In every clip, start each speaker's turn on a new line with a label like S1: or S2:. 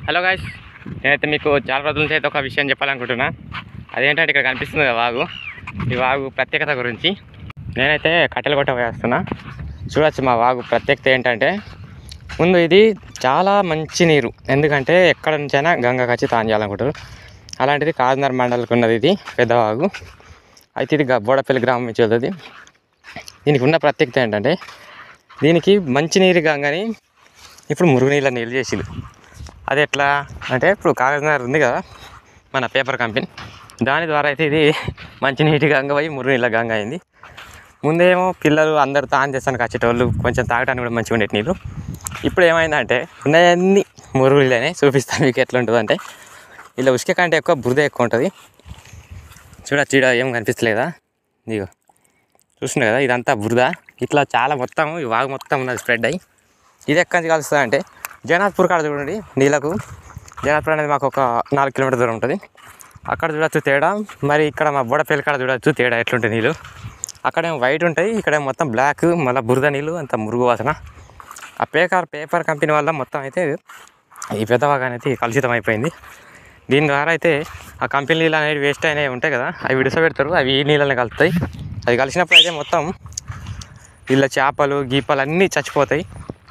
S1: Hello guys, నేనైతే మీకు చాలా రోజుల నుంచి అయితే ఒక విషయం చెప్పాలనుకుంటున్నా. అదేంటంటే ఇక్కడ కనిపిస్తుంది కదా వాగు. ఈ వాగు ప్రత్యేకత గురించి నేనైతే కట్టెలు కొట్ట వేస్తున్నా. చూడొచ్చు మా వాగు ప్రత్యేకత ఏంటంటే, ముందు ఇది చాలా మంచి నీరు. ఎందుకంటే ఎక్కడ నుంచైనా గంగకు వచ్చి తాను చేయాలనుకుంటారు. అలాంటిది కాకినాడ మండలికి ఉన్నది ఇది పెద్ద వాగు. అయితే ఇది బోడపల్లి గ్రామం నుంచి వెళ్తుంది. దీనికి ఉన్న ప్రత్యేకత ఏంటంటే, దీనికి మంచినీరు గంగని ఇప్పుడు మురుగునీళ్ళ నీళ్ళు చేసిరు. అది ఎట్లా అంటే, ఇప్పుడు కాకినాడ ఉంది కదా మన పేపర్ కంపెనీ, దాని ద్వారా అయితే ఇది మంచినీటి గంగ పోయి మురుగునీళ్ళ గంగ అయింది. ముందేమో పిల్లలు అందరూ తాను చేస్తానికి వచ్చేటోళ్ళు, కొంచెం తాగడానికి కూడా మంచిగా ఉండేటి నీళ్ళు. ఇప్పుడు ఏమైందంటే ఉన్నాయన్నీ మురుగునీళ్ళనే. చూపిస్తాను మీకు ఎట్లా ఉంటుంది అంటే, ఇలా ఉసుక కంటే ఎక్కువ బురద ఎక్కువ ఉంటుంది. చూడ ఏం కనిపిస్తలేదా? ఇదిగో చూస్తున్నా కదా, ఇదంతా బురద. ఇట్లా చాలా మొత్తం ఈ వాగు మొత్తం ఉన్నది స్ప్రెడ్ అయ్యి. ఇది ఎక్కడి నుంచి కలుస్తుంది అంటే, జనార్పూర్ కాడ చూడండి నీళ్ళకు. జనార్పూర్ అనేది మాకు ఒక 4 కిలోమీటర్ దూరం ఉంటుంది. అక్కడ చూడొచ్చు తేడా. మరి ఇక్కడ మా బోడపల్లి కాడ చూడొచ్చు తేడా ఎట్లుంటాయి నీళ్ళు. అక్కడేమో వైట్ ఉంటాయి, ఇక్కడేమో మొత్తం బ్లాక్, మళ్ళీ బురద నీళ్ళు, అంత మురుగు వాసన. ఆ పేపర్ కంపెనీ వల్ల మొత్తం అయితే ఈ పెద్ద వాగు అనేది కలుషితం అయిపోయింది. దీని ద్వారా అయితే ఆ కంపెనీ నీళ్ళు అనేవి వేస్ట్ అయినవి ఉంటాయి కదా, అవి విడిసపెడతారు. అవి ఈ నీళ్ళని కలుస్తాయి. అది కలిసినప్పుడు అయితే మొత్తం ఇలా చేపలు గీపలు అన్నీ చచ్చిపోతాయి.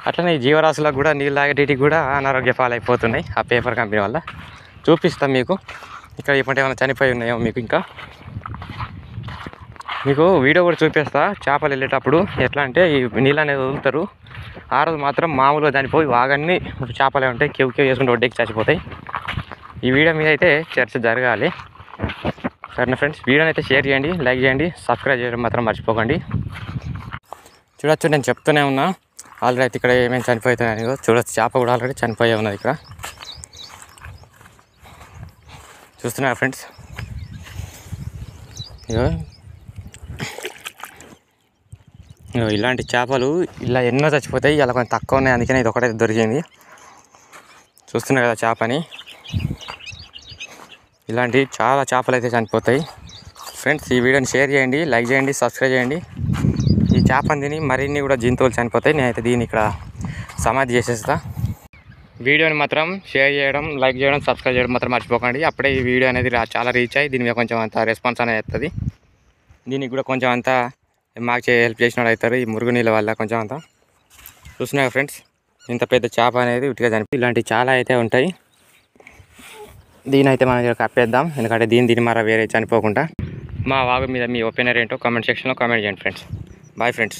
S1: అట్లనే ఈ జీవరాశులకు కూడా, నీళ్ళు తాగేటికి కూడా అనారోగ్య పాలైపోతున్నాయి ఆ పేపర్ కంపెనీ వల్ల. చూపిస్తాం మీకు ఇక్కడ ఇప్పటి ఏమైనా చనిపోయి ఉన్నాయో మీకు. ఇంకా మీకు వీడియో కూడా చూపిస్తా. చేపలు వెళ్ళేటప్పుడు ఎట్లా అంటే, ఈ నీళ్ళు అనేది వదులుతారు. ఆ రోజు మాత్రం మామూలుగా చనిపోయి వాగన్నీ చేపలే ఉంటాయి, కేవ్ చేసుకుంటే ఒడ్డెక్కి చచ్చిపోతాయి. ఈ వీడియో మీద అయితే చర్చ జరగాలి. సరేనా ఫ్రెండ్స్, వీడియోని అయితే షేర్ చేయండి, లైక్ చేయండి, సబ్స్క్రైబ్ చేయడం మాత్రం మర్చిపోకండి. చూడొచ్చు, నేను చెప్తూనే ఉన్నా ఆల్రెడీ అయితే ఇక్కడ ఏమేమి చనిపోతున్నాయని. చూడొచ్చు, చేప కూడా ఆల్రెడీ చనిపోయే ఉన్నది ఇక్కడ. చూస్తున్నారా ఫ్రెండ్స్? ఇగో ఇలాంటి చేపలు ఇలా ఎన్నో చచ్చిపోతాయి. ఇలా కొంచెం తక్కువ ఉన్నాయి, అందుకనే ఇది ఒకటైతే దొరికింది. చూస్తున్నారు కదా చేపని. ఇలాంటి చాలా చేపలు అయితే చనిపోతాయి. ఫ్రెండ్స్, ఈ వీడియోని షేర్ చేయండి, లైక్ చేయండి, సబ్స్క్రైబ్ చేయండి. ఈ చేపని తిని మరిన్ని కూడా జంతువులు చనిపోతాయి. నేనైతే దీన్ని ఇక్కడ సమాధి చేసేస్తా. వీడియోని మాత్రం షేర్ చేయడం, లైక్ చేయడం, సబ్స్క్రైబ్ చేయడం మాత్రం మర్చిపోకండి. అప్పుడే ఈ వీడియో అనేది చాలా రీచ్ అయ్యి దీని మీద కొంచెం అంత రెస్పాన్స్ అనేది వస్తుంది. దీనికి కూడా కొంచెం అంతా మాకు హెల్ప్ చేసిన అవుతారు ఈ మురుగునీళ్ళ వల్ల కొంచెం అంతా. చూస్తున్నాయి ఫ్రెండ్స్, ఇంత పెద్ద చేప అనేది ఉట్టిగా చనిపోయి. ఇలాంటివి చాలా అయితే ఉంటాయి. దీని అయితే మనం కప్పేద్దాం, ఎందుకంటే దీని మర వేరే చనిపోకుండా. మా వాగు మీద మీ ఒపీనియన్ ఏంటో కామెంట్ సెక్షన్లో కామెంట్ చేయండి ఫ్రెండ్స్. Boy friends.